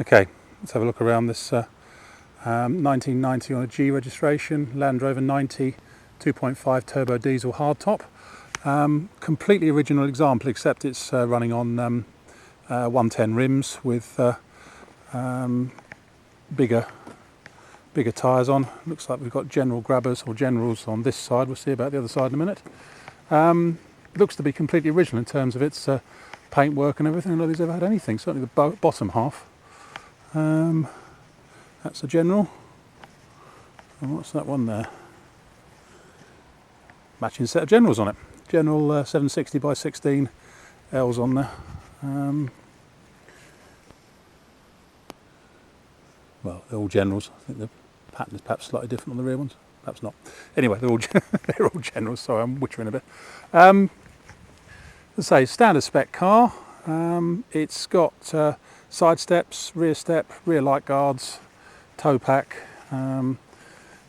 Okay, let's have a look around this 1990 on a G registration, Land Rover 90 2.5 turbo diesel hardtop. Completely original example, except it's running on 110 rims with bigger tyres on. Looks like we've got general grabbers or generals on this side. We'll see about the other side in a minute. Looks to be completely original in terms of its paintwork and everything. Nobody's ever had anything, certainly the bottom half. That's a general. And what's that one there? Matching set of generals on it. General 760 by 16 L's on there. Well, they're all generals. I think the pattern is perhaps slightly different on the rear ones. Perhaps not. Anyway, they're all generals. Sorry, I'm wittering a bit. Let's say standard spec car. It's got side steps, rear light guards, tow pack,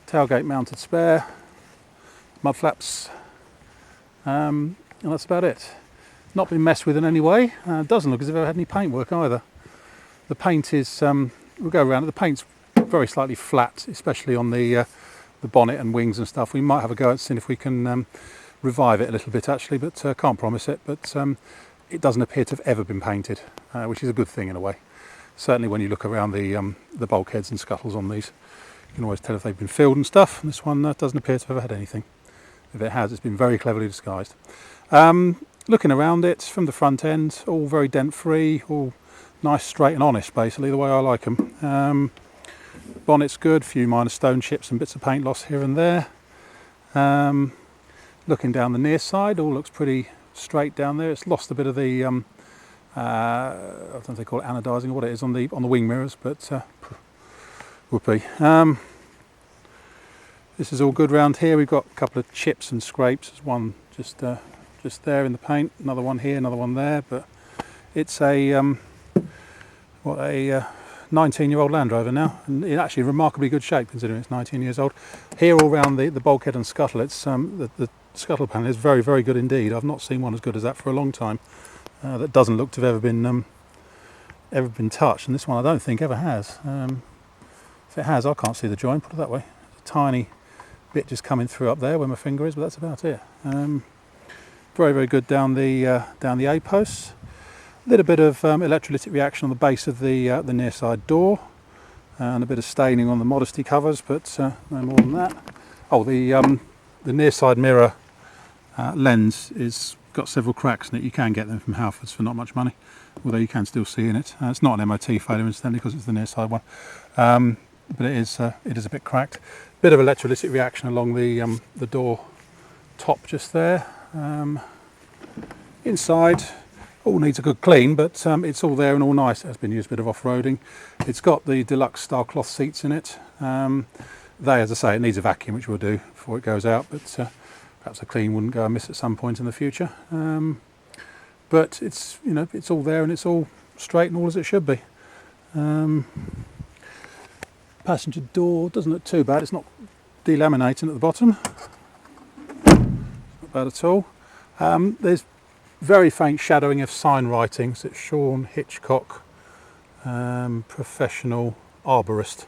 tailgate mounted spare, mud flaps, and that's about it. Not been messed with in any way. Doesn't look as if it ever had any paintwork either. The paint is, we'll go around it, the paint's very slightly flat, especially on the bonnet and wings and stuff. We might have a go at seeing if we can revive it a little bit actually, but can't promise it. But it doesn't appear to have ever been painted, which is a good thing in a way. Certainly when you look around the bulkheads and scuttles on these, you can always tell if they've been filled and stuff. And this one doesn't appear to have ever had anything. If it has, it's been very cleverly disguised. Looking around it from the front end, all very dent free, all nice, straight and honest, basically the way I like them. Bonnet's good, a few minor stone chips and bits of paint loss here and there. Looking down the near side, all looks pretty straight down there. It's lost a bit of the I don't know if they call it anodizing or what it is on the wing mirrors, but whoopee. This is all good round here. We've got a couple of chips and scrapes. There's one just there in the paint, another one here, another one there. But it's a 19-year-old Land Rover now, and in actually remarkably good shape considering it's 19 years old. Here all round the bulkhead and scuttle, it's the scuttle panel is very, very good indeed. I've not seen one as good as that for a long time. That doesn't look to have ever been touched, and this one I don't think ever has. If it has, I can't see the joint. Put it that way. There's a tiny bit just coming through up there where my finger is, but that's about it. Very, very good down the A posts. A little bit of electrolytic reaction on the base of the near side door, and a bit of staining on the modesty covers, but no more than that. Oh, the near side mirror lens is got several cracks in it. You can get them from Halfords for not much money, although you can still see in it. It's not an MOT failure incidentally because it's the near side one, but it is a bit cracked. Bit of electrolytic reaction along the door top just there. Inside all needs a good clean, but it's all there and all nice. It has been used a bit of off-roading. It's got the deluxe style cloth seats in it. As I say, it needs a vacuum, which we'll do before it goes out, but perhaps a clean wouldn't go amiss at some point in the future. But it's it's all there and it's all straight and all as it should be. Passenger door doesn't look too bad. It's not delaminating at the bottom. Not bad at all. There's very faint shadowing of sign writings. It's Sean Hitchcock, professional arborist.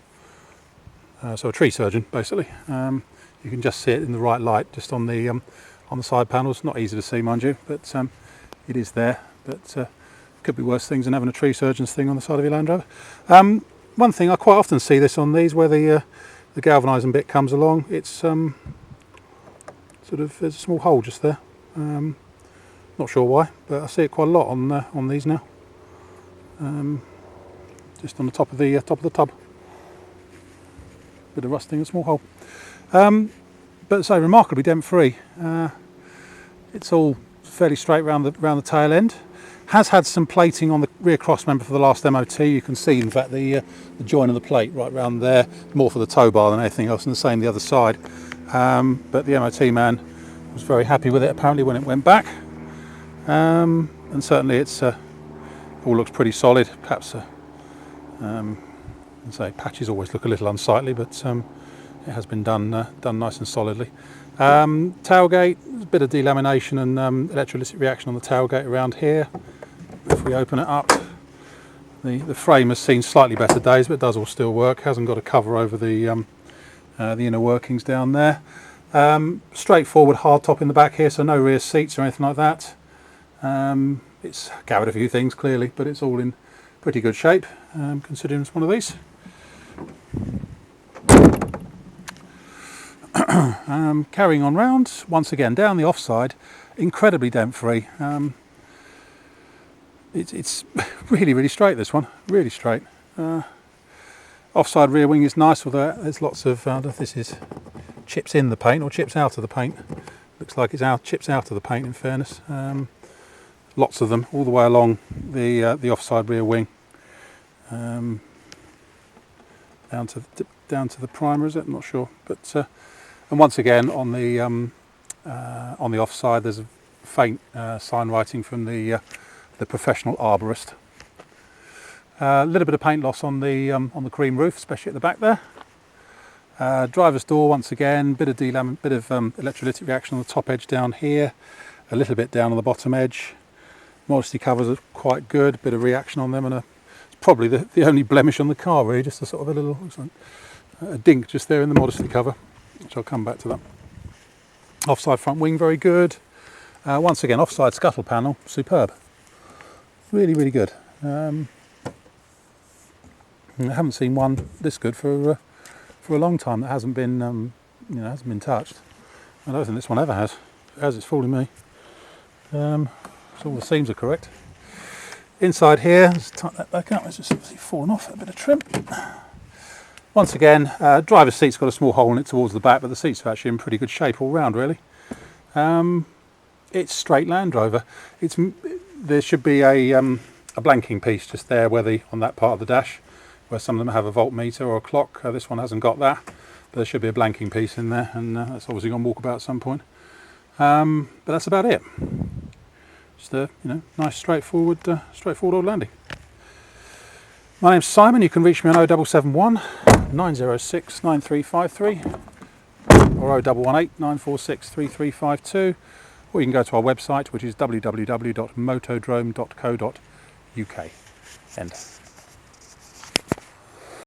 So a tree surgeon, basically. You can just see it in the right light, just on the side panels. Not easy to see, mind you, but it is there. But could be worse things than having a tree surgeon's thing on the side of your Land Rover. One thing I quite often see this on these, where the galvanising bit comes along. It's sort of there's a small hole just there. Not sure why, but I see it quite a lot on these now. Just on the top of the tub. Bit of rusting, a small hole. But so remarkably dent free. It's all fairly straight round the tail end. Has had some plating on the rear cross member for the last MOT. You can see in fact the join of the plate right round there, more for the tow bar than anything else, and the same the other side. But the MOT man was very happy with it apparently when it went back. And certainly it's all looks pretty solid. Perhaps patches always look a little unsightly, but it has been done nice and solidly. Tailgate, a bit of delamination and electrolytic reaction on the tailgate around here. If we open it up, The frame has seen slightly better days, but it does all still work. Hasn't got a cover over the inner workings down there. Straightforward hardtop in the back here, so no rear seats or anything like that. It's covered a few things clearly, but it's all in pretty good shape, considering it's one of these. Carrying on round, once again down the offside, incredibly dent free. It's really straight, this one, really straight. Offside rear wing is nice, although there's lots of, I don't know if this is chips in the paint or chips out of the paint. Looks like it's chips out of the paint, in fairness. Lots of them all the way along the offside rear wing. Down to the primer, is it? I'm not sure. But and once again on the offside, there's a faint sign writing from the professional arborist. A little bit of paint loss on the cream roof, especially at the back there. Driver's door, once again, bit of electrolytic reaction on the top edge down here, a little bit down on the bottom edge. Modesty covers are quite good, bit of reaction on them, and it's probably the only blemish on the car, really, just a sort of a little, looks like a dink just there in the modesty cover, which I'll come back to that. Offside front wing, very good. Once again, offside scuttle panel, superb. Really good. I haven't seen one this good for a long time that hasn't been hasn't been touched. I don't think this one ever has. If it has, it's fooling me. So all the seams are correct. Inside here, let's tighten that back up. It's just obviously fallen off a bit of trim. Once again, driver's seat's got a small hole in it towards the back, but the seats are actually in pretty good shape all round, really. It's straight Land Rover. There should be a blanking piece just there on that part of the dash, where some of them have a voltmeter or a clock. This one hasn't got that, but there should be a blanking piece in there, and that's obviously going to walk about at some point. But that's about it. Just a nice straightforward old landing. My name's Simon. You can reach me on 0771 906 9353 or 0118 946 3352, or you can go to our website, which is www.motodrome.co.uk. End.